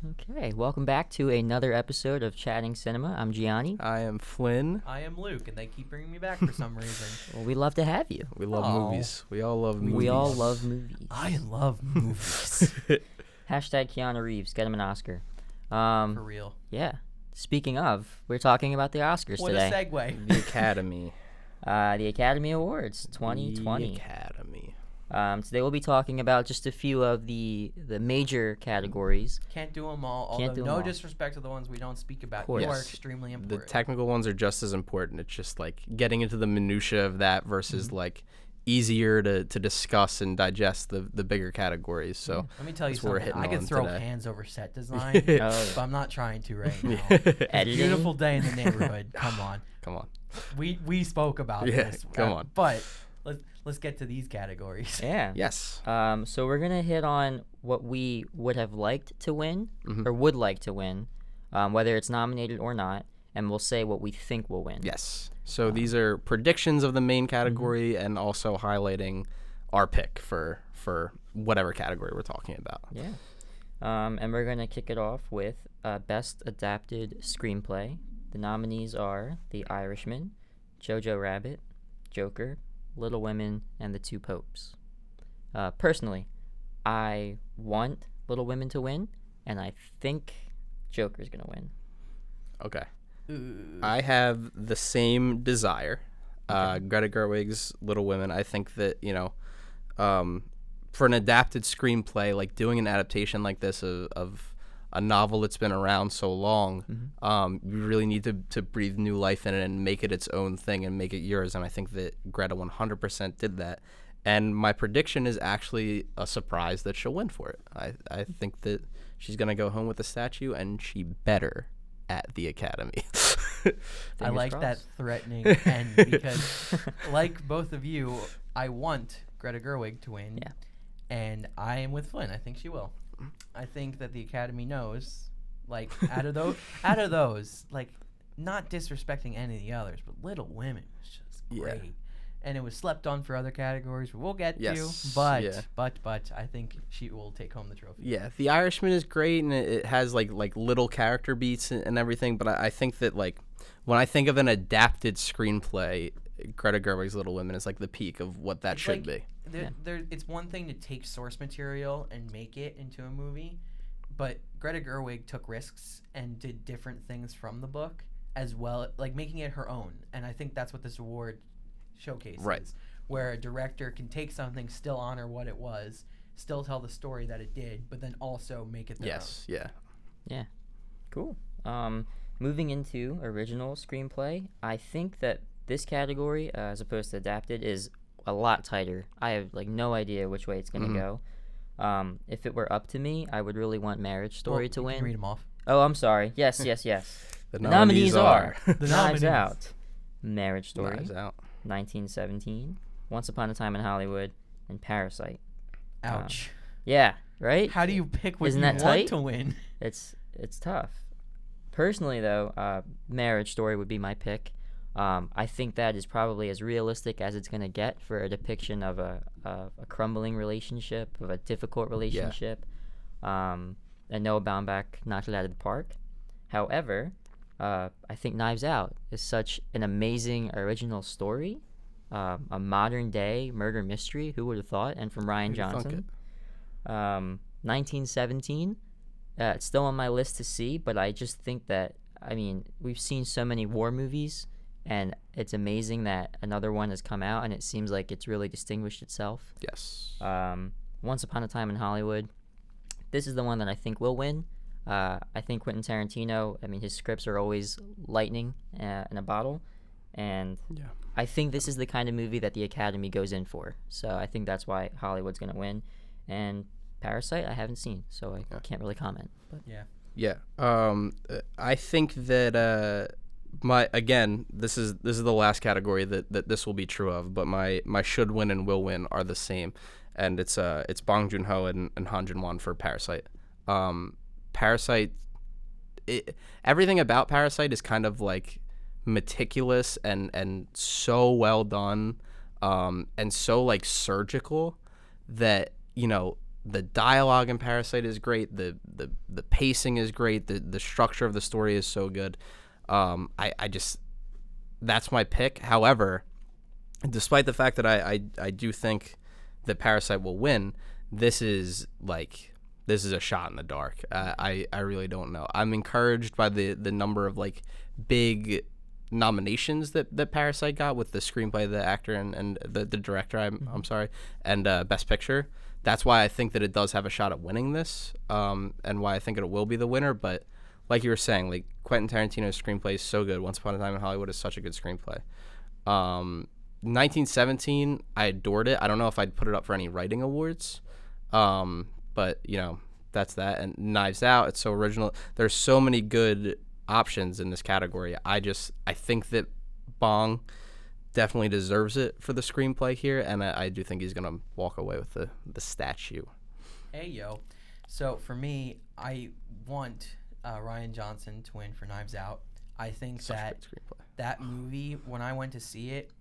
Okay, welcome back to another episode of Chatting Cinema. I'm Gianni. I am Flynn. I am Luke, and they keep bringing me back for some reason. Well, we love to have you. We love Aw. movies. We all love movies. We all love movies. I love movies. Hashtag Keanu Reeves, get him an Oscar. For real. Yeah. Speaking of, we're talking about the Oscars What today. a segue. The Academy. The Academy Awards 2020. The Academy. Today we'll be talking about just a few of the major categories. Can't do them all. Can't Although do 'em no all. disrespect to the ones we don't speak about. course. You are Yes. extremely The important. technical ones are just as important. It's just like getting into the minutia of that versus like easier to discuss and digest the bigger categories. So Let me tell you that's what we're something. hitting I could on throw today. hands over set design, but I'm not trying to right now. Editing. Beautiful day in the neighborhood. Come on. Come on. We spoke about Yeah, this. come on. But let's get to these categories. Yeah. Yes. So we're going to hit on what we would have liked to win or would like to win, whether it's nominated or not, and we'll say what we think will win. Yes. So these are predictions of the main category and also highlighting our pick for whatever category we're talking about. Yeah. And we're going to kick it off with Best Adapted Screenplay. The nominees are The Irishman, Jojo Rabbit, Joker, Little Women, and The Two Popes. Personally, I want Little Women to win, and I think Joker's going to win. Okay. I have the same desire. Greta Gerwig's Little Women. I think that, for an adapted screenplay, like doing an adaptation like this of a novel that's been around so long, you really need to breathe new life in it and make it its own thing and make it yours. And I think that Greta 100% did that. And my prediction is actually a surprise that she'll win for it. I think that she's going to go home with a statue, and she better at the Academy. I like that crossed. threatening end because, like both of you, I want Greta Gerwig to win. Yeah. And I am with Flynn. I think she will. I think that the Academy knows, like, out of those, like, not disrespecting any of the others, but Little Women was just Yeah. great. And it was slept on for other categories, we'll get Yes, to. But, yeah. but I think she will take home the trophy. Yeah, The Irishman is great, and it has like little character beats and everything. But I think that like when I think of an adapted screenplay, Greta Gerwig's Little Women is like the peak of what that It's should like- be. It's one thing to take source material and make it into a movie, but Greta Gerwig took risks and did different things from the book as well, like making it her own. And I think that's what this award showcases, Right. where a director can take something, still honor what it was, still tell the story that it did, but then also make it their Yes, yeah. Yeah. Cool. Moving into original screenplay, I think that this category, as opposed to adapted, is a lot tighter. I have like no idea which way it's gonna go. If it were up to me, I would really want Marriage own. Story Well, to you win. can read them off. Oh, I'm sorry. Yes. The nominees are The Knives nominees. Out, Marriage Story, Knives Out. 1917, Once Upon a Time in Hollywood, and Parasite. Ouch. Yeah, right? How do you pick what Isn't you that want tight? to win? It's tough. Personally, though, Marriage Story would be my pick. I think that is probably as realistic as it's going to get for a depiction of a crumbling relationship, of a difficult relationship. And Noah Baumbach knocked it out of the park. However, I think Knives Out is such an amazing original story, a modern day murder mystery. Who would have thought? And from Ryan Who'd have thunk Johnson. 1917. It's still on my list to see, but I just think that, I mean, we've seen so many war movies, and it's amazing that another one has come out, and it seems like it's really distinguished itself. Yes. Once Upon a Time in Hollywood, this is the one that I think will win. I think Quentin Tarantino, I mean, his scripts are always lightning in a bottle, and Yeah. I think this is the kind of movie that the Academy goes in for. So I think that's why Hollywood's going to win. And Parasite, I haven't seen, so I can't really comment. But Yeah. Yeah. I think that this is the last category that this will be true of, but my should win and will win are the same, and it's Bong Joon-ho and Han Jin-won for Parasite. Parasite, everything about Parasite is kind of like meticulous and so well done, and so like surgical that the dialogue in Parasite is great. The pacing is great. The structure of the story is so good. I just, that's my pick. However, despite the fact that I do think that Parasite will win, this is a shot in the dark. I really don't know. I'm encouraged by the number of like big nominations that Parasite got with the screenplay, the actor, and the director. I'm sorry, and Best Picture. That's why I think that it does have a shot at winning this, and why I think it will be the winner. But like you were saying, like Quentin Tarantino's screenplay is so good. Once Upon a Time in Hollywood is such a good screenplay. 1917, I adored it. I don't know if I'd put it up for any writing awards, but that's that. And Knives Out, it's so original. There's so many good options in this category. I think that Bong definitely deserves it for the screenplay here, and I do think he's gonna walk away with the statue. Hey yo, so for me, I want Rian Johnson to win for Knives Out. I think that movie, when I went to see it,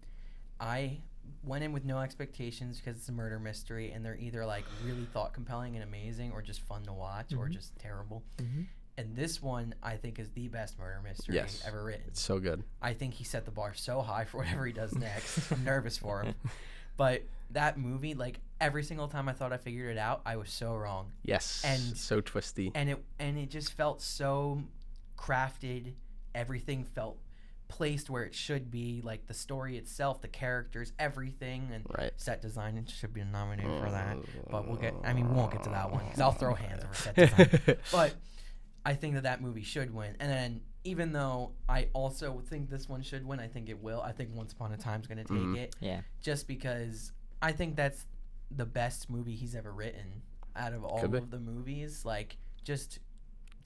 I went in with no expectations because it's a murder mystery, and they're either like really thought compelling and amazing, or just fun to watch, or just terrible. And this one, I think, is the best murder mystery ever written. It's so good. I think he set the bar so high for whatever he does next. I'm nervous for him. But that movie, like every single time I thought I figured it out, I was so wrong. Yes. And so twisty. And it just felt so crafted. Everything felt placed where it should be. Like the story itself, the characters, everything, and set design should be nominated for that. But we won't get to that one because I'll throw hands over set design. But I think that movie should win. And then even though I also think this one should win, I think it will. I think Once Upon a Time's going to take it. Yeah. Just because I think that's the best movie he's ever written out of all of the movies. Like, just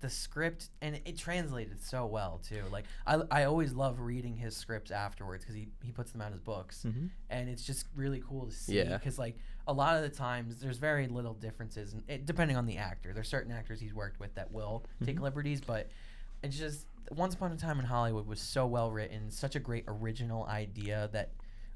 the script, and it translated so well, too. Like, I always love reading his scripts afterwards because he puts them out as books. And it's just really cool to see because, like, a lot of the times there's very little differences, depending on the actor. There's certain actors he's worked with that will take liberties, but it's just Once Upon a Time in Hollywood was so well written, such a great original idea that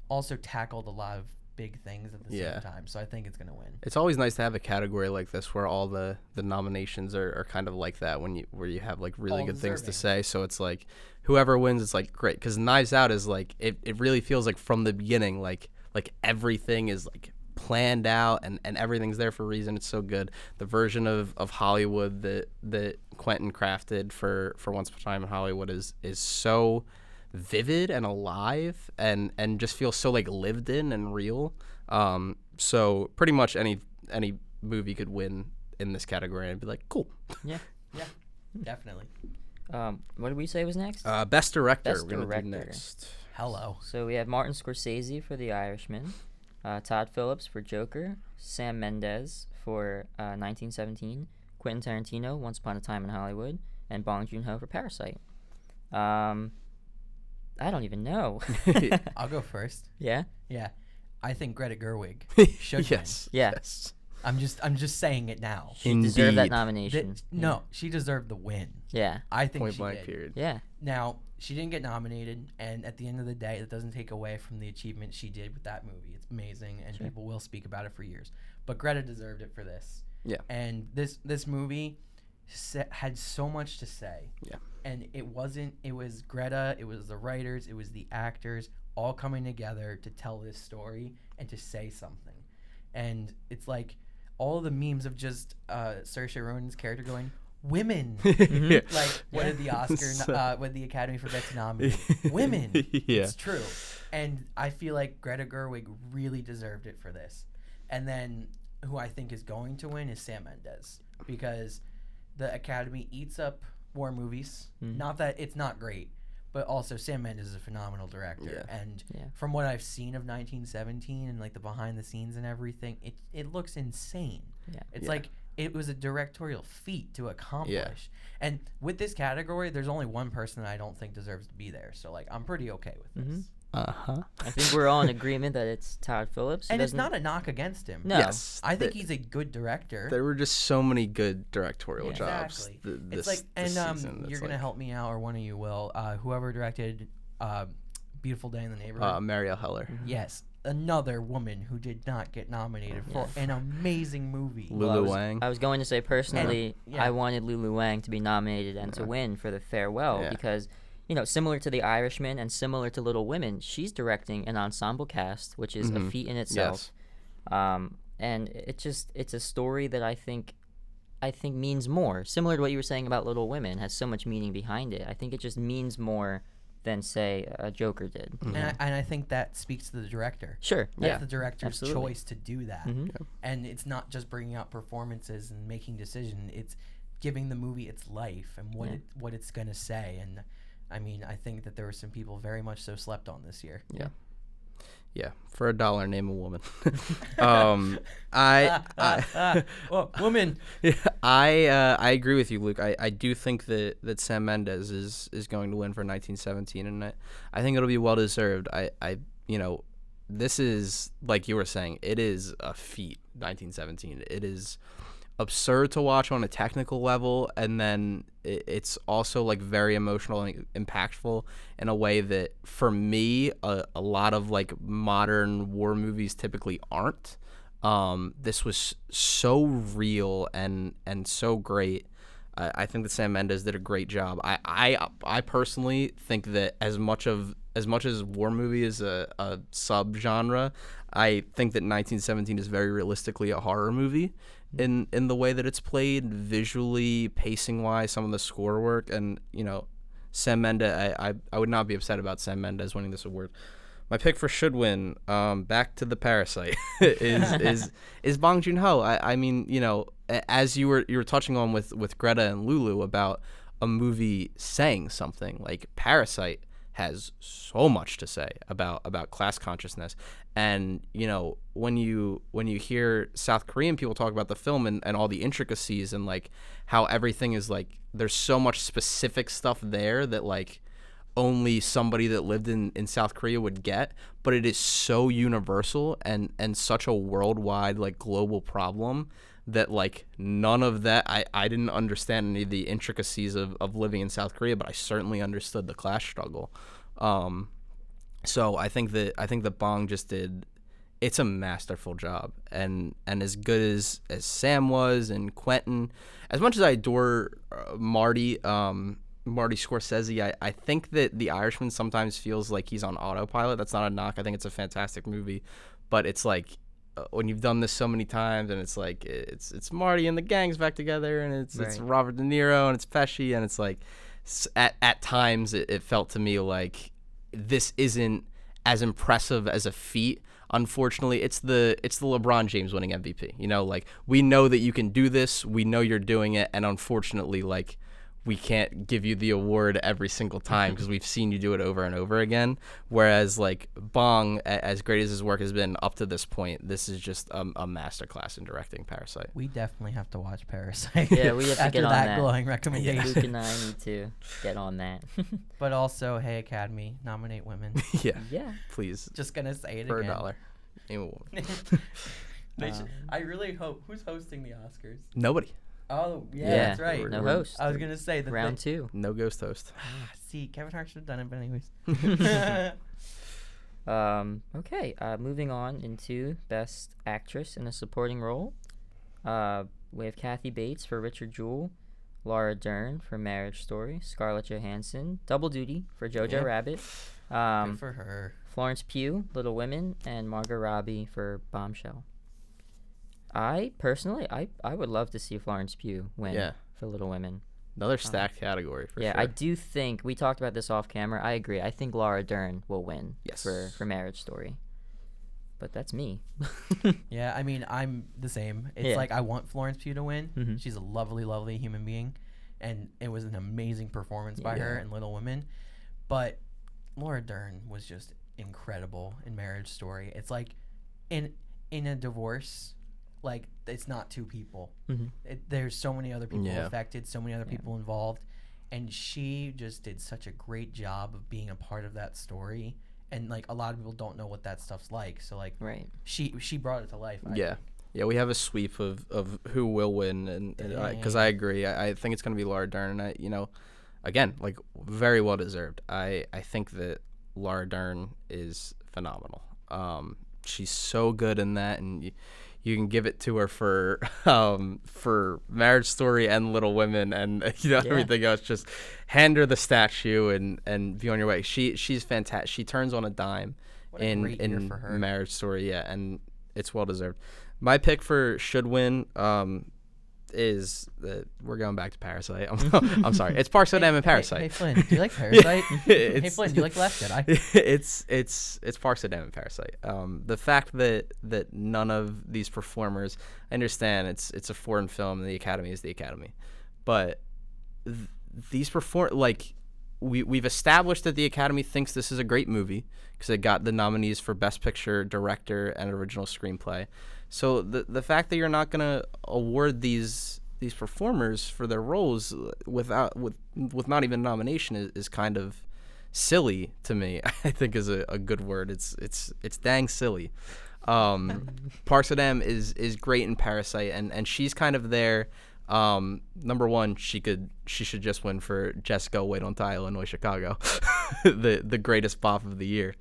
also tackled a lot of big things at the same time. So I think it's going to win. It's always nice to have a category like this where all the nominations are kind of like that, where you have like really good things to say. So it's like whoever wins, it's like great, because Knives Out is like it really feels like from the beginning like everything is like planned out and everything's there for a reason. It's so good. The version of Hollywood that Quentin crafted for Once Upon a Time in Hollywood is so vivid and alive and just feels so like lived in and real. So pretty much any movie could win in this category and be like, cool. Yeah, definitely. What did we say was next? Best director. Best we're gonna director. do next. Hello. So we have Martin Scorsese for The Irishman, Todd Phillips for Joker, Sam Mendes for 1917, Quentin Tarantino, Once Upon a Time in Hollywood, and Bong Joon-ho for Parasite. I don't even know. I'll go first. Yeah? Yeah. I think Greta Gerwig should Yes. win. Yeah. Yes. I'm just saying it now. She deserved that Indeed. nomination. No, she deserved the win. Yeah. I think Point she blank did. period. Yeah. Now, she didn't get nominated, and at the end of the day, that doesn't take away from the achievement she did with that movie. It's amazing, and people will speak about it for years. But Greta deserved it for this. Yeah. And this movie had so much to say. Yeah. And it was Greta, it was the writers, it was the actors all coming together to tell this story and to say something. And it's like all the memes of just Saoirse Ronan's character going, women. Like, what did the Academy forget to nominate? Women. Yeah. It's true. And I feel like Greta Gerwig really deserved it for this. And then who I think is going to win is Sam Mendes, because the Academy eats up war movies. Not that it's not great, but also Sam Mendes is a phenomenal director. Yeah. And from what I've seen of 1917 and like the behind the scenes and everything, it looks insane. Yeah. It's like it was a directorial feat to accomplish. And with this category, there's only one person that I don't think deserves to be there. So like I'm pretty okay with this. I think we're all in agreement that it's Todd Phillips. And it's not a knock against him. No. Yes. I think he's a good director. There were just so many good directorial jobs. Exactly. This You're season. gonna help me out, or one of you will. Whoever directed "Beautiful Day in the Neighborhood." Marielle Heller. Yes, another woman who did not get nominated for an amazing movie. Lulu Wang. I was going to say personally, yeah. I wanted Lulu Wang to be nominated and to win for The Farewell because, similar to The Irishman and similar to Little Women, she's directing an ensemble cast, which is a feat in itself. Yes. And it's a story that I think means more. Similar to what you were saying about Little Women, has so much meaning behind it. I think it just means more than, say, a Joker did. And I think that speaks to the director. Sure. That's the director's Absolutely. choice to do that. And it's not just bringing out performances and making decisions. It's giving the movie its life and what it's going to say. And, I mean, I think that there were some people very much so slept on this year. Yeah, for $1, name a woman. Woman. I agree with you, Luke. I do think that Sam Mendes is going to win for 1917, and I think it'll be well deserved. This is, like you were saying, it is a feat. 1917. It is absurd to watch on a technical level, and then it's also like very emotional and impactful in a way that for me a lot of like modern war movies typically aren't. This was so real and so great. I think that Sam Mendes did a great job. I personally think that as much as war movie is a subgenre, I think that 1917 is very realistically a horror movie in the way that it's played, visually, pacing wise, some of the score work, and Sam Mendes. I would not be upset about Sam Mendes winning this award. My pick for should win, back to the Parasite, is Bong Joon-ho. I mean, as you were touching on with Greta and Lulu about a movie saying something, like Parasite has so much to say about class consciousness. And when you hear South Korean people talk about the film and all the intricacies and like how everything is like, there's so much specific stuff there that like only somebody that lived in South Korea would get, but it is so universal and such a worldwide like global problem that like none of that I didn't understand any of the intricacies of living in South Korea, but I certainly understood the class struggle. So I think that Bong just did, it's a masterful job, and as good as Sam was and Quentin, as much as I adore Marty Scorsese, I think that The Irishman sometimes feels like he's on autopilot. That's not a knock. I think it's a fantastic movie, but it's like when you've done this so many times, and it's like it's Marty and the gang's back together, and it's Robert De Niro and it's Pesci, and it's like at times it felt to me like this isn't as impressive as a feat. Unfortunately, it's the LeBron James winning MVP. Like we know that you can do this, we know you're doing it, and unfortunately, like we can't give you the award every single time because we've seen you do it over and over again. Whereas like Bong, as great as his work has been up to this point, this is just a masterclass in directing Parasite. We definitely have to watch Parasite. Yeah, we have to get on that. After that glowing recommendation. Luke and I need to get on that. But also, hey Academy, nominate women. Yeah. Please. Just gonna say it for again. $1. Name a woman. I really hope. Who's hosting the Oscars? Nobody. Oh, yeah, that's right. No host. I was going to say the round 2. No ghost host. See, Kevin Hart should have done it, but anyways. Okay, moving on into Best Actress in a Supporting Role. We have Kathy Bates for Richard Jewell, Laura Dern for Marriage Story, Scarlett Johansson, Double Duty for Jojo Rabbit. Good for her. Florence Pugh, Little Women, and Margot Robbie for Bombshell. I personally would love to see Florence Pugh win for Little Women. Another stacked category for sure. Yeah, I do think, we talked about this off camera, I agree. I think Laura Dern will win for Marriage Story. But that's me. Yeah, I mean, I'm the same. It's like I want Florence Pugh to win. Mm-hmm. She's a lovely, lovely human being. And it was an amazing performance by her in Little Women. But Laura Dern was just incredible in Marriage Story. It's like in a divorce, like it's not two people. Mm-hmm. There's so many other people affected, so many other people involved, and she just did such a great job of being a part of that story. And like a lot of people don't know what that stuff's like, so like she brought it to life. I think. Yeah, we have a sweep of who will win, and because I agree, I think it's gonna be Laura Dern, and again, like very well deserved. I think that Laura Dern is phenomenal. she's so good in that, and you can give it to her for Marriage Story and Little Women, and everything else. Just hand her the statue and be on your way. She's fantastic. She turns on a dime What a great year for her. Marriage Story, and it's well deserved. My pick for should win is we're going back to Parasite. I'm sorry. It's Parks and and Parasite. Hey Flynn, do you like Parasite? Hey Flynn, do you like The Last Jedi? It's Parks and Parasite. The fact that none of these performers, I understand it's a foreign film and the Academy is the Academy, but these we've established that the Academy thinks this is a great movie because it got the nominees for Best Picture, Director, and Original Screenplay. So the fact that you're not going to award these performers for their roles with not even nomination is kind of silly to me. I think is a good word. It's dang silly. Parks and is great in Parasite, and she's kind of there. Number one, she should just win for Jessica Wait on Time, Illinois, Chicago, the greatest bop of the year.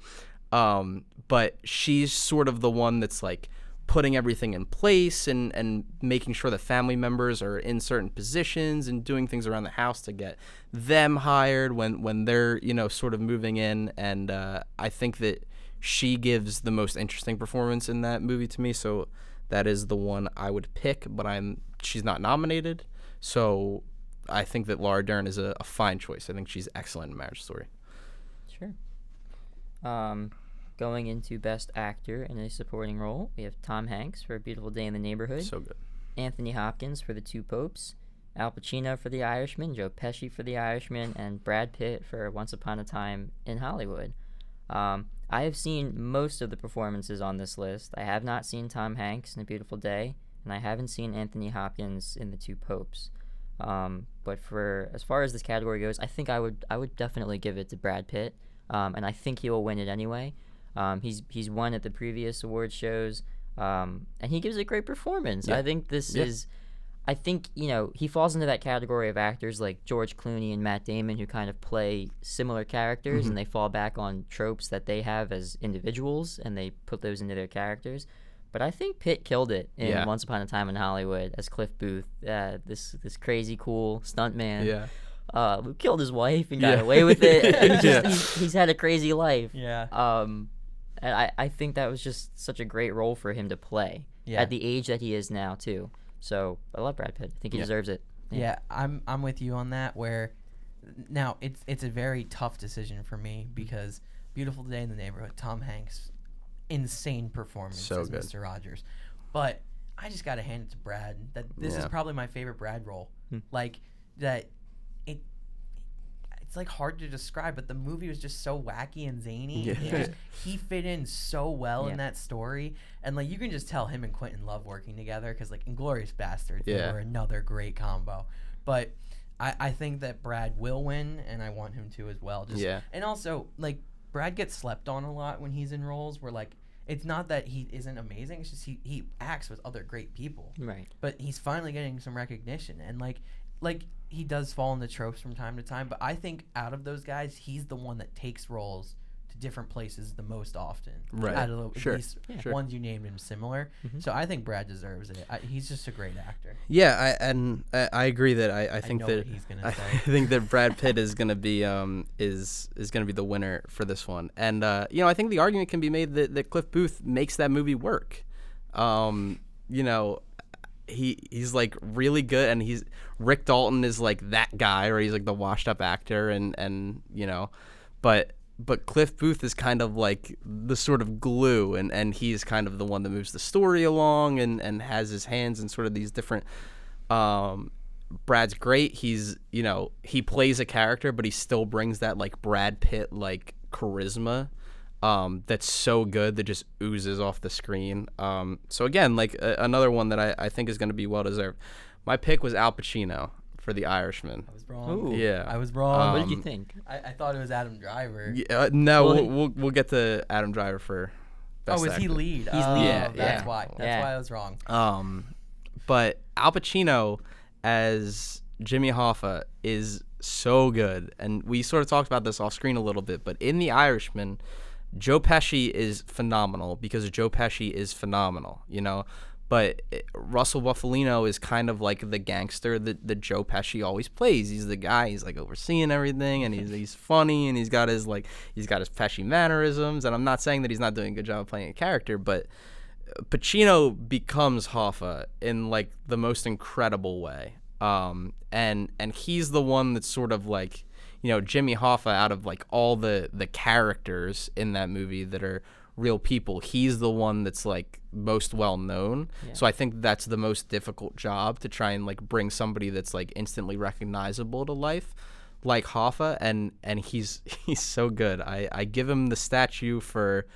But she's sort of the one that's like putting everything in place and making sure the family members are in certain positions and doing things around the house to get them hired when they're sort of moving in. And I think that she gives the most interesting performance in that movie to me. So that is the one I would pick, but she's not nominated. So I think that Laura Dern is a fine choice. I think she's excellent in Marriage Story. Sure. Going into Best Actor in a Supporting Role, we have Tom Hanks for A Beautiful Day in the Neighborhood. So good. Anthony Hopkins for The Two Popes. Al Pacino for The Irishman. Joe Pesci for The Irishman. And Brad Pitt for Once Upon a Time in Hollywood. I have seen most of the performances on this list. I have not seen Tom Hanks in A Beautiful Day, and I haven't seen Anthony Hopkins in The Two Popes. But for as far as this category goes, I think I would definitely give it to Brad Pitt, and I think he will win it anyway. He's won at the previous award shows, and he gives a great performance. Yeah. I think this is. I think, he falls into that category of actors like George Clooney and Matt Damon who kind of play similar characters, and they fall back on tropes that they have as individuals, and they put those into their characters. But I think Pitt killed it in Once Upon a Time in Hollywood as Cliff Booth, this crazy, cool stuntman who killed his wife and got away with it. He's had a crazy life. And I think that was just such a great role for him to play at the age that he is now, too. So I love Brad Pitt. I think he deserves it. Yeah, I'm with you on that. Where now it's a very tough decision for me because Beautiful Day in the Neighborhood, Tom Hanks, insane performance so as good. Mr. Rogers, but I just gotta hand it to Brad. That this is probably my favorite Brad role. Like that, it's like hard to describe, but the movie was just so wacky and zany. He fit in so well in that story, and like you can just tell him and Quentin love working together because like Inglourious Basterds, they were another great combo. But I think that Brad will win, and I want him to as well. And also like Brad gets slept on a lot when he's in roles where like it's not that he isn't amazing, it's just he acts with other great people. Right. But he's finally getting some recognition, and like he does fall into tropes from time to time, but I think out of those guys, he's the one that takes roles to different places the most often. Right. Out of at least ones you named him similar. So I think Brad deserves it. He's just a great actor. Yeah, I agree that I think know that what he's gonna I say. think that Brad Pitt is gonna be is gonna be the winner for this one, and I think the argument can be made that Cliff Booth makes that movie work. He's like really good, and Rick Dalton is like that guy, or he's like the washed up actor, and but Cliff Booth is kind of like the sort of glue, and he's kind of the one that moves the story along and has his hands in sort of these different. Brad's great. He's he plays a character, but he still brings that like Brad Pitt like charisma. That's so good that just oozes off the screen. So again, like another one that I think is going to be well deserved. My pick was Al Pacino for The Irishman. I was wrong. Ooh. Yeah, I was wrong. What did you think? I thought it was Adam Driver. Yeah, no, we'll get to Adam Driver for best is actor. he lead? He's lead. That's why. That's why I was wrong. But Al Pacino as Jimmy Hoffa is so good, and we sort of talked about this off screen a little bit. But in The Irishman, Joe Pesci is phenomenal because Joe Pesci is phenomenal, But Russell Buffalino is kind of like the gangster that Joe Pesci always plays. He's the guy. He's like overseeing everything, and he's funny, and he's got his Pesci mannerisms. And I'm not saying that he's not doing a good job of playing a character, but Pacino becomes Hoffa in like the most incredible way. And he's the one that's sort of like, Jimmy Hoffa, out of like all the characters in that movie that are real people, he's the one that's like most well known. Yeah. So I think that's the most difficult job, to try and like bring somebody that's like instantly recognizable to life, like Hoffa, and he's so good. I give him the statue for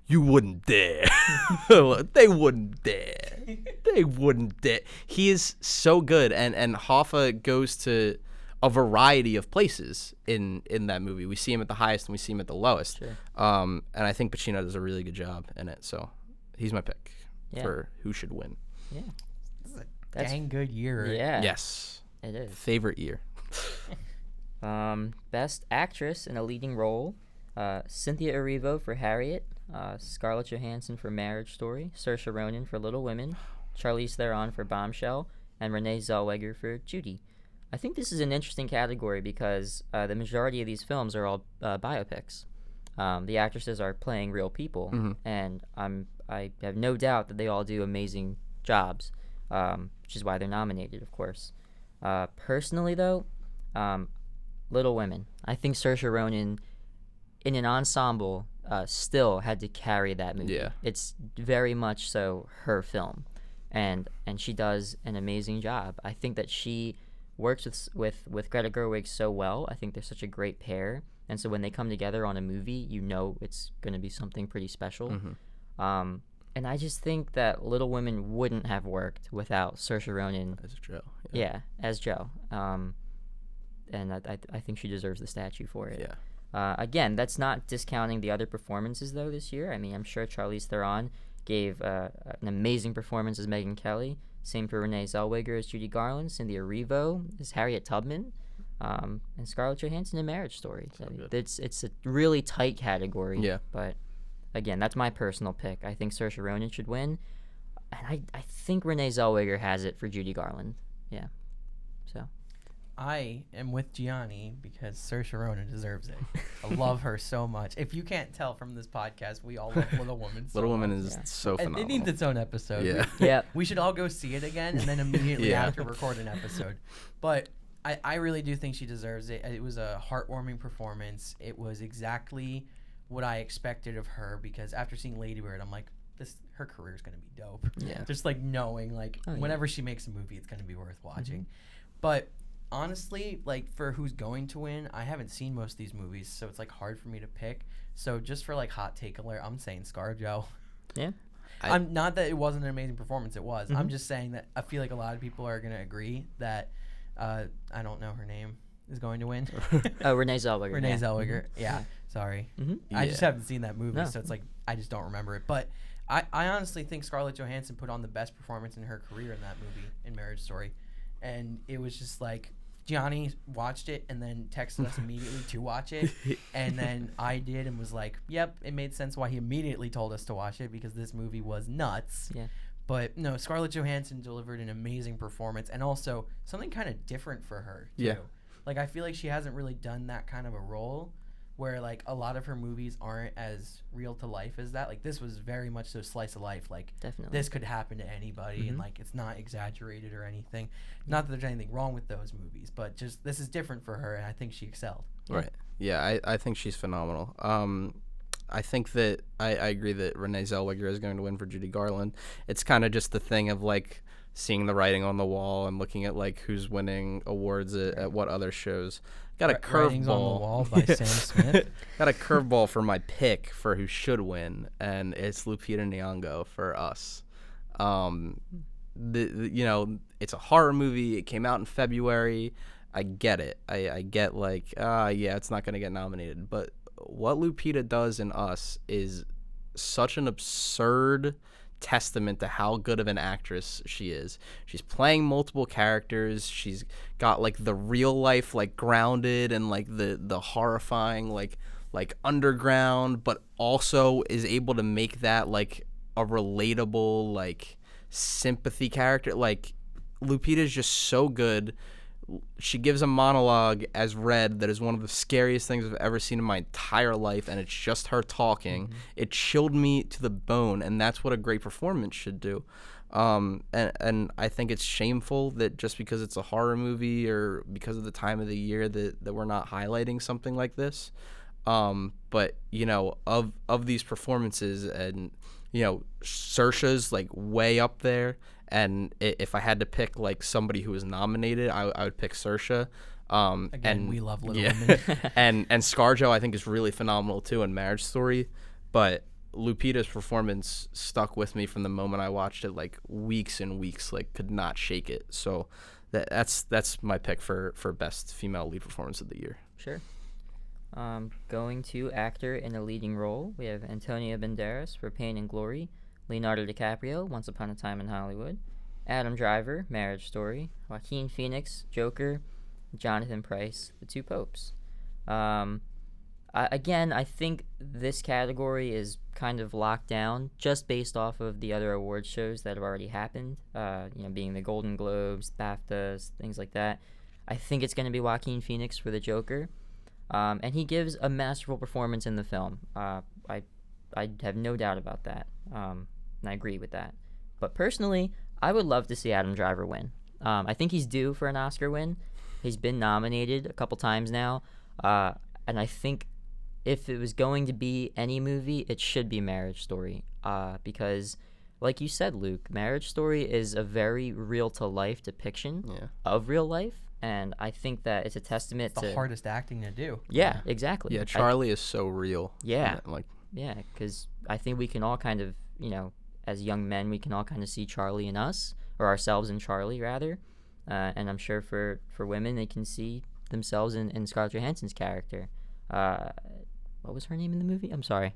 "You Wouldn't Dare." They wouldn't dare. They wouldn't dare. He is so good, and Hoffa goes to a variety of places in that movie. We see him at the highest and we see him at the lowest. Sure. And I think Pacino does a really good job in it. So he's my pick for who should win. Yeah. This is a dang good year. Yeah. Yes. It is. Favorite year. Best actress in a leading role, Cynthia Erivo for Harriet, Scarlett Johansson for Marriage Story, Saoirse Ronan for Little Women, Charlize Theron for Bombshell, and Renee Zellweger for Judy. I think this is an interesting category because the majority of these films are all biopics. The actresses are playing real people, and I have no doubt that they all do amazing jobs, which is why they're nominated, of course. Personally, though, Little Women. I think Saoirse Ronan, in an ensemble, still had to carry that movie. Yeah. It's very much so her film, and she does an amazing job. I think that she works with Greta Gerwig so well. I think they're such a great pair, and so when they come together on a movie, it's going to be something pretty special. And I just think that Little Women wouldn't have worked without Saoirse Ronan As Joe. Yeah, as Joe. And I think she deserves the statue for it. Yeah. Again, that's not discounting the other performances, though, this year. I mean, I'm sure Charlize Theron gave an amazing performance as Megyn Kelly. Same for Renee Zellweger as Judy Garland. Cynthia Erivo as Harriet Tubman. And Scarlett Johansson in Marriage Story. So it's a really tight category. Yeah. But, again, that's my personal pick. I think Saoirse Ronan should win. And I think Renee Zellweger has it for Judy Garland. Yeah. So I am with Gianni because Saoirse Ronan deserves it. I love her so much. If you can't tell from this podcast, we all love Little Woman. Little Woman is so phenomenal. It needs its own episode. Yeah. We should all go see it again and then immediately after record an episode. But I really do think she deserves it. It was a heartwarming performance. It was exactly what I expected of her, because after seeing Lady Bird, I'm like, her career is going to be dope. Yeah. Just like knowing whenever she makes a movie, it's going to be worth watching. But honestly, like, for who's going to win, I haven't seen most of these movies, so it's like hard for me to pick. So just for like hot take alert, I'm saying ScarJo. Yeah. I'm not that it wasn't an amazing performance. It was. I'm just saying that I feel like a lot of people are going to agree that I don't know her name is going to win. Renee Zellweger. Renee Zellweger. Yeah. Sorry. I just haven't seen that movie, so it's like I just don't remember it. But I honestly think Scarlett Johansson put on the best performance in her career in that movie, in Marriage Story. And it was just like, Gianni watched it and then texted us immediately to watch it. And then I did and was like, yep, it made sense why he immediately told us to watch it, because this movie was nuts. Yeah. But no, Scarlett Johansson delivered an amazing performance, and also something kind of different for her, too. Yeah. Like, I feel like she hasn't really done that kind of a role where, like, a lot of her movies aren't as real to life as that. Like, this was very much so slice of life. Like, Definitely. This could happen to anybody, and, like, it's not exaggerated or anything. Not that there's anything wrong with those movies, but just this is different for her, and I think she excelled. Right. Yeah, I think she's phenomenal. I think that I agree that Renee Zellweger is going to win for Judy Garland. It's kind of just the thing of, like, seeing the writing on the wall and looking at, like, who's winning awards at what other shows. Got a Writings on the curveball. Wall by Sam Smith. Got a curveball for my pick for who should win, and it's Lupita Nyong'o for Us. It's a horror movie. It came out in February. I get it. I get, like, it's not going to get nominated. But what Lupita does in Us is such an absurd testament to how good of an actress she is. She's playing multiple characters. She's got, like, the real life, like, grounded, and, like, the horrifying, like like underground, but also is able to make that like a relatable, like sympathy character. Like Lupita's just so good. She gives a monologue as read that is one of the scariest things I've ever seen in my entire life, and it's just her talking. It chilled me to the bone, and that's what a great performance should do. And I think it's shameful that just because it's a horror movie or because of the time of the year that we're not highlighting something like this. But you know, of these performances, and you know, Saoirse's like way up there. And if I had to pick like somebody who was nominated, I would pick Saoirse. Again, and we love Little yeah. Women. and ScarJo I think is really phenomenal too in Marriage Story, but Lupita's performance stuck with me from the moment I watched it, like weeks and weeks, like could not shake it. So that's my pick for best female lead performance of the year. Sure. Going to actor in a leading role, we have Antonio Banderas for Pain and Glory, Leonardo DiCaprio, Once Upon a Time in Hollywood, Adam Driver, Marriage Story, Joaquin Phoenix, Joker, Jonathan Pryce, The Two Popes. Again, I think this category is kind of locked down just based off of the other award shows that have already happened, being the Golden Globes, BAFTAs, things like that. I think it's going to be Joaquin Phoenix for the Joker, and he gives a masterful performance in the film. I have no doubt about that, and I agree with that. But personally, I would love to see Adam Driver win. I think he's due for an Oscar win. He's been nominated a couple times now, and I think if it was going to be any movie, it should be Marriage Story, because, like you said, Luke, Marriage Story is a very real-to-life depiction of real life, and I think that it's a testament to... the hardest acting to do. Yeah, exactly. Yeah, Charlie is so real. Yeah. Like... Yeah, because I think we can all kind of, as young men, we can all kind of see Charlie in us, or ourselves in Charlie, rather. And I'm sure for women, they can see themselves in Scarlett Johansson's character. What was her name in the movie? I'm sorry.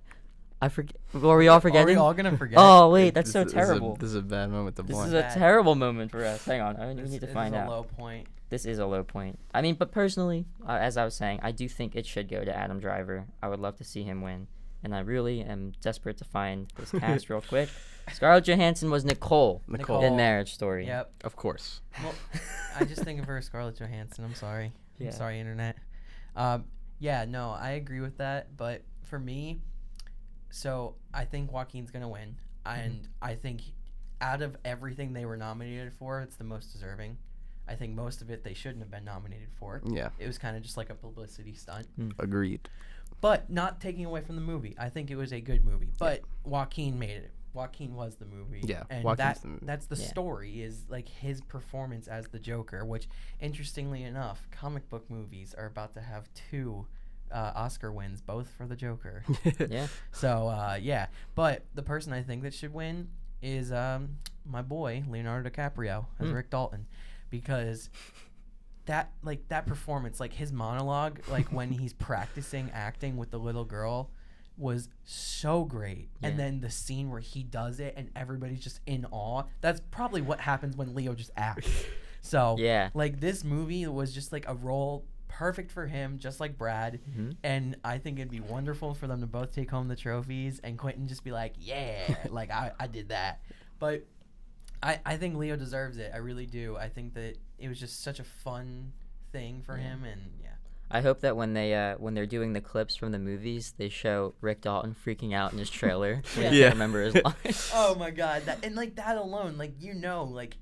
I forget. Were we all forgetting? Are we all going to forget? Oh, wait, that's so terrible. This is a bad moment to This blank. is a terrible moment for us. Hang on, we need to find out. This is a low point. This is a low point. I mean, but personally, as I was saying, I do think it should go to Adam Driver. I would love to see him win. And I really am desperate to find this cast real quick. Scarlett Johansson was Nicole in Marriage Story. Yep. Of course. Well, I just think of her as Scarlett Johansson. I'm sorry. Yeah. I'm sorry, Internet. No, I agree with that. But for me, so I think Joaquin's going to win. And I think out of everything they were nominated for, it's the most deserving. I think most of it they shouldn't have been nominated for. Yeah. It was kind of just like a publicity stunt. Agreed. But not taking away from the movie. I think it was a good movie. But Joaquin made it. Joaquin was the movie. Yeah, and Joaquin's the movie. That's the story, is like his performance as the Joker, which, interestingly enough, comic book movies are about to have 2 Oscar wins, both for the Joker. Yeah. So, But the person I think that should win is my boy, Leonardo DiCaprio, as Rick Dalton. Because that performance, like his monologue, like when he's practicing acting with the little girl, was so great. Yeah. And then the scene where he does it and everybody's just in awe. That's probably what happens when Leo just acts. So, Yeah. like, this movie was just like a role perfect for him, just like Brad. And I think it'd be wonderful for them to both take home the trophies and Quentin just be like, yeah, like I did that. But I think Leo deserves it. I really do. I think that it was just such a fun thing for him, and I hope that when they're doing the clips from the movies, they show Rick Dalton freaking out in his trailer when he can't remember his lines. Oh my God, that alone, like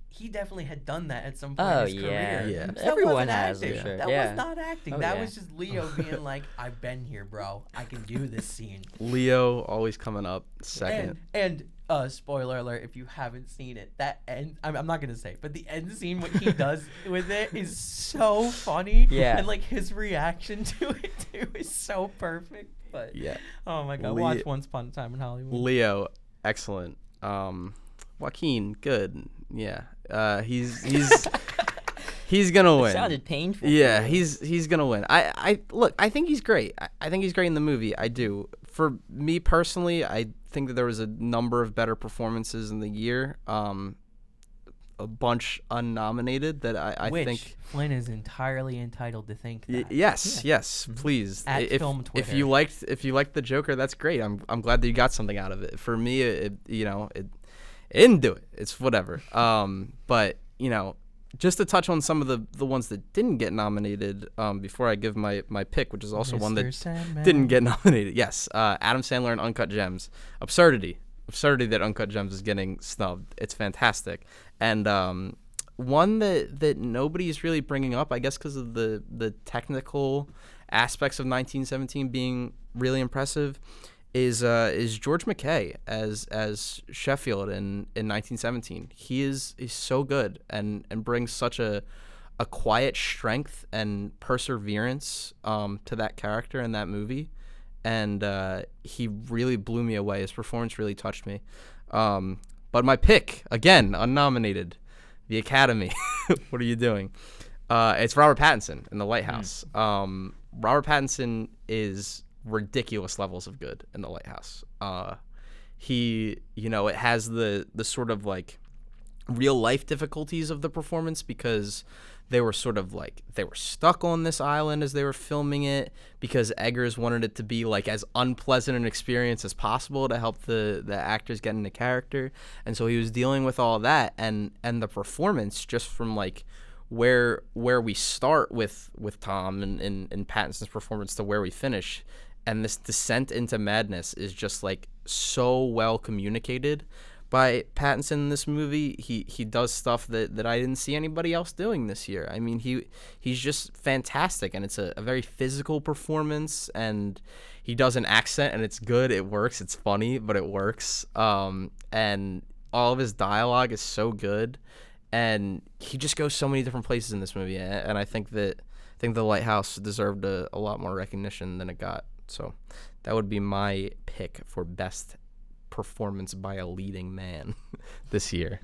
he definitely had done that at some point in his career. Yeah. So Everyone that has, wasn't I'm acting. sure. That Yeah. was not acting. Oh, That yeah. was just Leo being like, "I've been here, bro. I can do this scene." Leo always coming up second. And spoiler alert, if you haven't seen it, that end, I'm not gonna say, but the end scene, what he does with it is so funny. Yeah. And like his reaction to it too is so perfect. But Yeah. oh my God, watch Once Upon a Time in Hollywood. Leo, excellent. Joaquin, good. Yeah. He's gonna win. It sounded painful. Yeah, he's gonna win. I think he's great. I think he's great in the movie. I do. For me personally, I think that there was a number of better performances in the year. a bunch unnominated that I Which think. Flynn is entirely entitled to think that. Yes, please. At if Film if Twitter. you liked the Joker, that's great. I'm glad that you got something out of it. For me, it didn't do it. It's whatever. But just to touch on some of the ones that didn't get nominated, before I give my pick, which is also one that Sandman. didn't get nominated. Yes, Adam Sandler and Uncut Gems. Absurdity that Uncut Gems is getting snubbed. It's fantastic. And one that nobody's really bringing up, I guess because of the technical aspects of 1917 being really impressive, is George McKay as Sheffield in 1917. He's so good and brings such a quiet strength and perseverance to that character in that movie, and he really blew me away. His performance really touched me. But my pick, again, unnominated, the Academy. What are you doing? It's Robert Pattinson in The Lighthouse. Robert Pattinson is ridiculous levels of good in The Lighthouse. He, it has the sort of like real life difficulties of the performance because they were sort of like they were stuck on this island as they were filming it because Eggers wanted it to be like as unpleasant an experience as possible to help the actors get into character, and so he was dealing with all that and the performance just from like where we start with Tom and Pattinson's performance to where we finish, and this descent into madness is just like so well communicated by Pattinson in this movie. He does stuff that I didn't see anybody else doing this year. I mean, he's just fantastic, and it's a very physical performance, and he does an accent, and it's good. It works. It's funny, but it works. And all of his dialogue is so good, and he just goes so many different places in this movie, and I think The Lighthouse deserved a lot more recognition than it got. So that would be my pick for best performance by a leading man this year.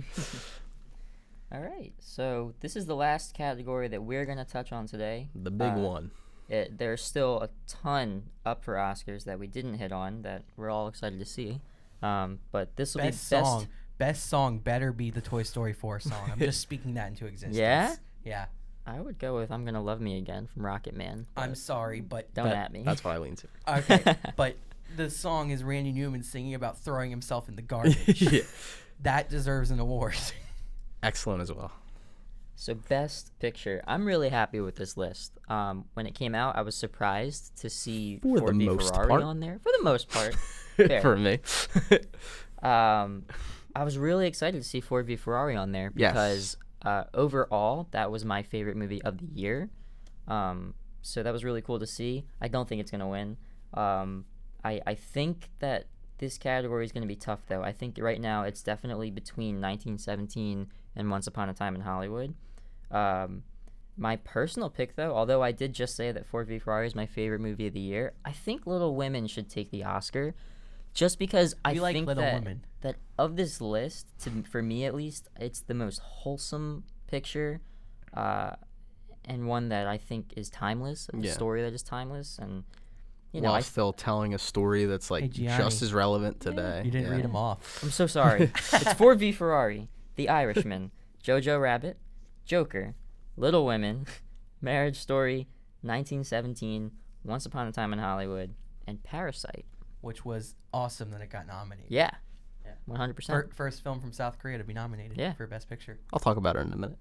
All right, so this is the last category that we're going to touch on today. The big one. There's still a ton up for Oscars that we didn't hit on that we're all excited to see. But this will be best. Best song better be the Toy Story 4 song. I'm just speaking that into existence. Yeah? Yeah. I would go with I'm Gonna Love Me Again from Rocket Man. I'm sorry, but Don't at me. That's what I lean to. Okay, but the song is Randy Newman singing about throwing himself in the garbage. Yeah. That deserves an award. Excellent as well. So best picture. I'm really happy with this list. When it came out, I was surprised to see For the Ford v most Ferrari part. on there. For the most part. Fair. For me. I was really excited to see Ford v Ferrari on there because overall, that was my favorite movie of the year. So that was really cool to see. I don't think it's going to win. I think that this category is going to be tough, though. I think right now it's definitely between 1917 and Once Upon a Time in Hollywood. My personal pick, though, although I did just say that Ford v Ferrari is my favorite movie of the year, I think Little Women should take the Oscar. Just because I think that of this list, for me at least, it's the most wholesome picture, and one that I think is timeless, a story that is timeless, and while still telling a story that's like just as relevant today. You didn't read them off. I'm so sorry. It's Ford v Ferrari, The Irishman, Jojo Rabbit, Joker, Little Women, Marriage Story, 1917, Once Upon a Time in Hollywood, and Parasite. Which was awesome that it got nominated. Yeah. 100%. First film from South Korea to be nominated for Best Picture. I'll talk about it in a minute.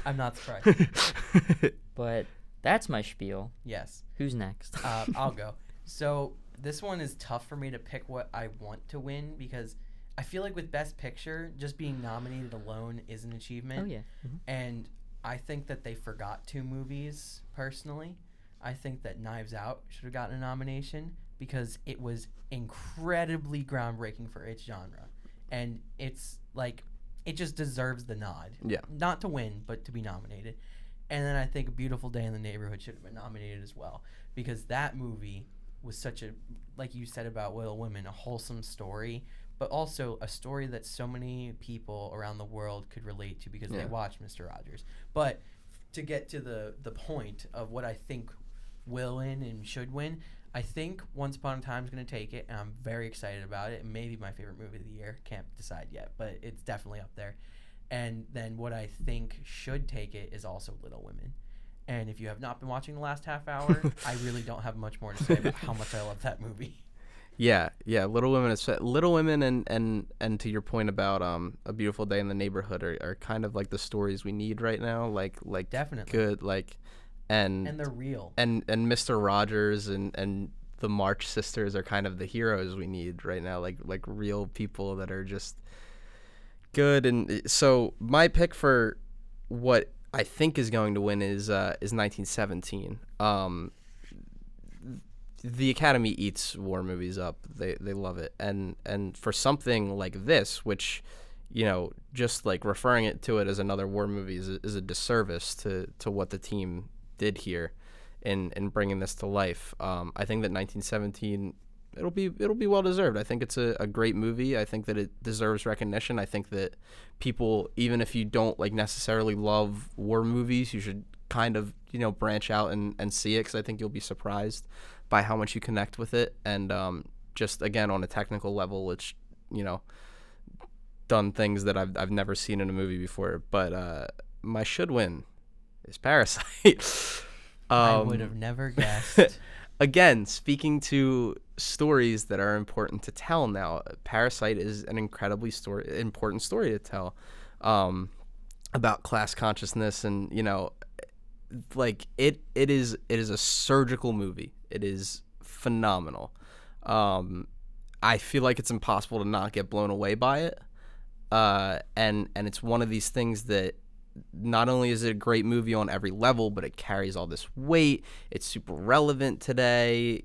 I'm not surprised. But that's my spiel. Yes. Who's next? I'll go. So this one is tough for me to pick what I want to win because I feel like with Best Picture, just being nominated alone is an achievement. Oh, yeah. Mm-hmm. And I think that they forgot 2 movies, personally. I think that Knives Out should have gotten a nomination because it was incredibly groundbreaking for its genre. And it's like, it just deserves the nod. Yeah. Not to win, but to be nominated. And then I think A Beautiful Day in the Neighborhood should have been nominated as well because that movie was such a, like you said about Little Women, a wholesome story, but also a story that so many people around the world could relate to because they watched Mr. Rogers. But to get to the point of what I think will win and should win, I think Once Upon a Time is going to take it, and I'm very excited about it. It may be my favorite movie of the year. Can't decide yet, but it's definitely up there. And then what I think should take it is also Little Women. And if you have not been watching the last half hour, I really don't have much more to say about how much I love that movie. Yeah, Little Women Little Women and to your point about A Beautiful Day in the Neighborhood are kind of like the stories we need right now. Like Definitely. good and they're real. And Mr. Rogers and the March Sisters are kind of the heroes we need right now. Like real people that are just good. And so my pick for what I think is going to win is 1917. The Academy eats war movies up. They love it. And for something like this, which, just like referring to it as another war movie is a disservice to what the team did here in bringing this to life. I think that 1917, it'll be well deserved. I think it's a great movie. I think that it deserves recognition. I think that people, even if you don't like necessarily love war movies, you should kind of branch out and see it, because I think you'll be surprised by how much you connect with it. And just again, on a technical level, it's done things that I've never seen in a movie before. But my should win is Parasite. I would have never guessed. Again, speaking to stories that are important to tell now, Parasite is an incredibly important story to tell, about class consciousness. And like it is a surgical movie. It is phenomenal. I feel like it's impossible to not get blown away by it. And it's one of these things that not only is it a great movie on every level, but it carries all this weight. It's super relevant today.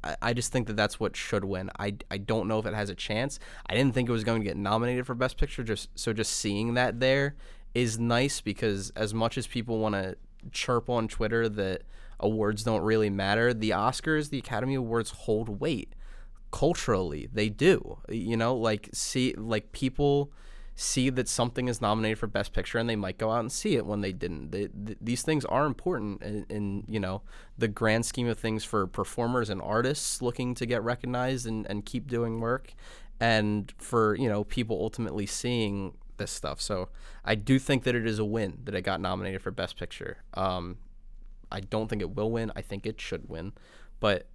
I just think that that's what should win. I don't know if it has a chance. I didn't think it was going to get nominated for Best Picture. Just seeing that there is nice, because as much as people want to chirp on Twitter that awards don't really matter, the Oscars, the Academy Awards hold weight culturally. They do. People see that something is nominated for Best Picture and they might go out and see it when they didn't. These things are important in the grand scheme of things for performers and artists looking to get recognized and keep doing work, and for people ultimately seeing this stuff. So I do think that it is a win that it got nominated for Best Picture. I don't think it will win. I think it should win. But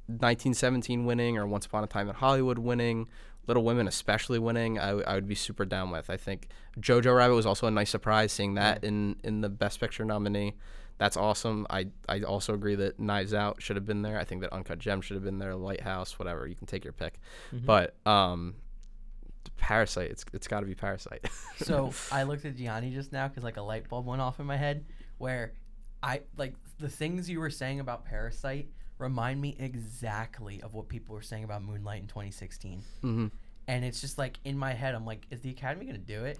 1917 winning, or Once Upon a Time in Hollywood winning, Little Women especially winning, I would be super down with. I think Jojo Rabbit was also a nice surprise, seeing that in the Best Picture nominee. That's awesome. I also agree that Knives Out should have been there. I think that Uncut Gems should have been there, Lighthouse, whatever. You can take your pick. Mm-hmm. But Parasite, it's got to be Parasite. So I looked at Gianni just now because a light bulb went off in my head, where the things you were saying about Parasite remind me exactly of what people were saying about Moonlight in 2016. Mm-hmm. And it's just in my head, I'm like, is the Academy gonna do it?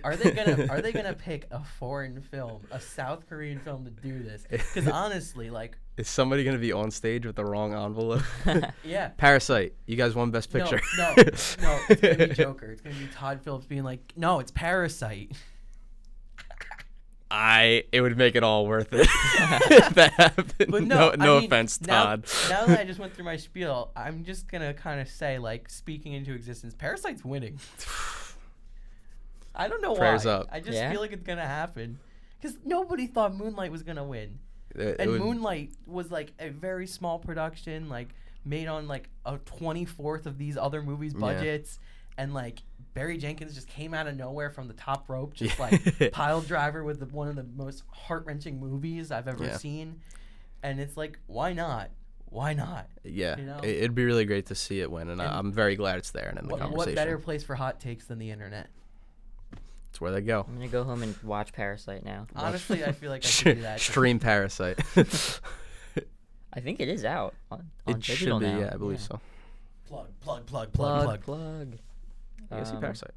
Are they gonna pick a foreign film, a South Korean film, to do this? Because honestly, is somebody gonna be on stage with the wrong envelope? Yeah. Parasite, you guys won Best Picture. No, it's gonna be Joker. It's gonna be Todd Phillips being like, no, it's Parasite. It would make it all worth it if that happened. But no offense, Todd. Now that I just went through my spiel, I'm just gonna kind of say, speaking into existence, Parasite's winning. I don't know Prayers why. up. I just feel like it's gonna happen, because nobody thought Moonlight was gonna win, Moonlight was a very small production, made on a 24th of these other movies' budgets, and Barry Jenkins just came out of nowhere from the top rope, just Pile Driver with one of the most heart-wrenching movies I've ever seen. And it's why not? Why not? Yeah, it'd be really great to see it win, and I'm very glad it's there and in the conversation. What better place for hot takes than the internet? It's where they go. I'm going to go home and watch Parasite now. Honestly, I feel like I should do that. Stream Parasite. I think it is out on it digital should be, now. Yeah, I believe so. Plug. You guys see Parasite.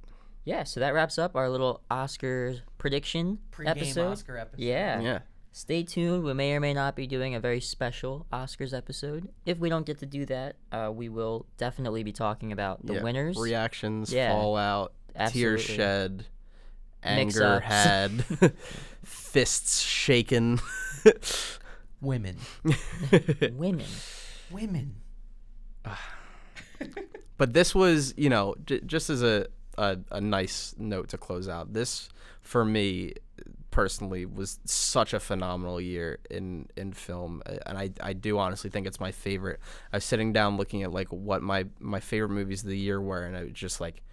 Yeah, so that wraps up our little Oscars prediction Pre-game episode. Oscar episode. Yeah. Stay tuned. We may or may not be doing a very special Oscars episode. If we don't get to do that, we will definitely be talking about the winners. Reactions, fallout, tears shed, anger Mix-ups. had, fists shaken. Women. Women. But this was, just as a a nice note to close out. This, for me, personally, was such a phenomenal year in film, and I do honestly think it's my favorite. I was sitting down looking at like what my favorite movies of the year were, and I was just like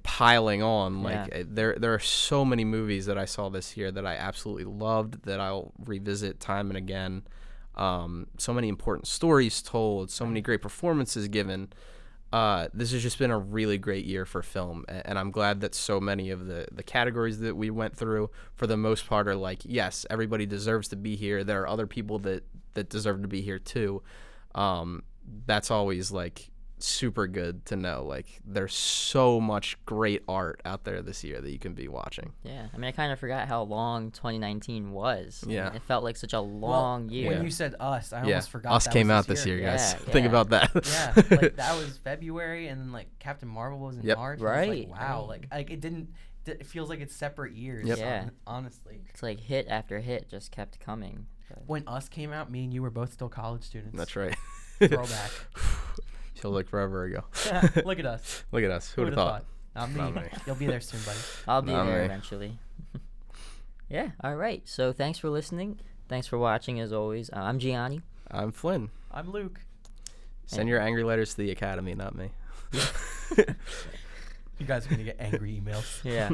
piling on. There are so many movies that I saw this year that I absolutely loved, that I'll revisit time and again. So many important stories told, so many great performances given. This has just been a really great year for film, and I'm glad that so many of the categories that we went through, for the most part, are like, yes, everybody deserves to be here. There are other people that deserve to be here too. That's always like super good to know. Like, there's so much great art out there this year that you can be watching. Yeah, I mean, I kind of forgot how long 2019 was. Yeah. I mean, it felt like such a long year. When you said Us, I almost forgot Us that came was out this year, guys. Yeah, Think yeah. about that. Yeah, like that was February, and then like Captain Marvel was in Yep. March. Right. It's like, wow, like it didn't. It feels like it's separate years. Yep. Yeah. Honestly. It's like hit after hit just kept coming. But When Us came out, me and you were both still college students. That's right. Throwback. Feels like forever ago. Look at us. Look at us. Who would have thought? Not me. Not me. You'll be there soon, buddy. I'll be Not there me. eventually. Yeah, all right. So thanks for listening. Thanks for watching, as always. I'm Gianni. I'm Flynn. I'm Luke. Send your angry letters to the Academy, not me. You guys are gonna get angry emails. Yeah.